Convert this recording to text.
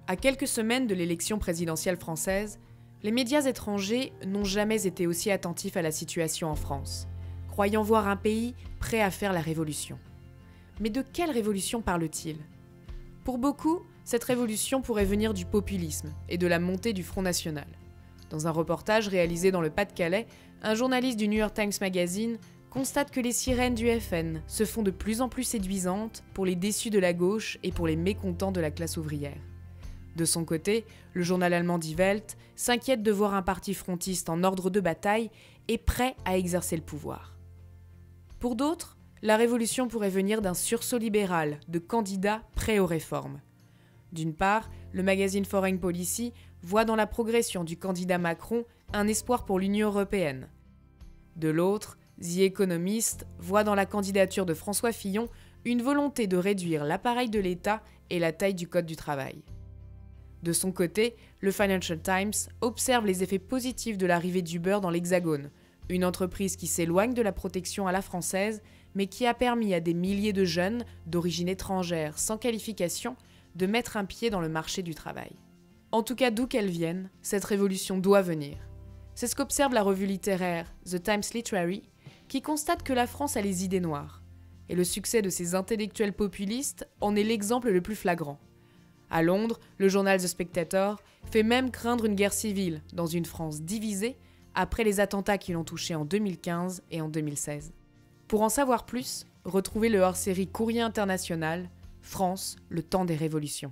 À quelques semaines de l'élection présidentielle française, les médias étrangers n'ont jamais été aussi attentifs à la situation en France, croyant voir un pays prêt à faire la révolution. Mais de quelle révolution parle-t-il ? Pour beaucoup, cette révolution pourrait venir du populisme et de la montée du Front National. Dans un reportage réalisé dans le Pas-de-Calais, un journaliste du New York Times Magazine constate que les sirènes du FN se font de plus en plus séduisantes pour les déçus de la gauche et pour les mécontents de la classe ouvrière. De son côté, le journal allemand Die Welt s'inquiète de voir un parti frontiste en ordre de bataille et prêt à exercer le pouvoir. Pour d'autres, la révolution pourrait venir d'un sursaut libéral de candidats prêts aux réformes. D'une part, le magazine Foreign Policy voit dans la progression du candidat Macron un espoir pour l'Union européenne. De l'autre, The Economist voit dans la candidature de François Fillon une volonté de réduire l'appareil de l'État et la taille du Code du travail. De son côté, le Financial Times observe les effets positifs de l'arrivée d'Uber dans l'Hexagone, une entreprise qui s'éloigne de la protection à la française, mais qui a permis à des milliers de jeunes d'origine étrangère sans qualification de mettre un pied dans le marché du travail. En tout cas, d'où qu'elle vienne, cette révolution doit venir. C'est ce qu'observe la revue littéraire The Times Literary, qui constate que la France a les idées noires. Et le succès de ses intellectuels populistes en est l'exemple le plus flagrant. À Londres, le journal The Spectator fait même craindre une guerre civile dans une France divisée après les attentats qui l'ont touché en 2015 et en 2016. Pour en savoir plus, retrouvez le hors-série Courrier international, France, le temps des révolutions.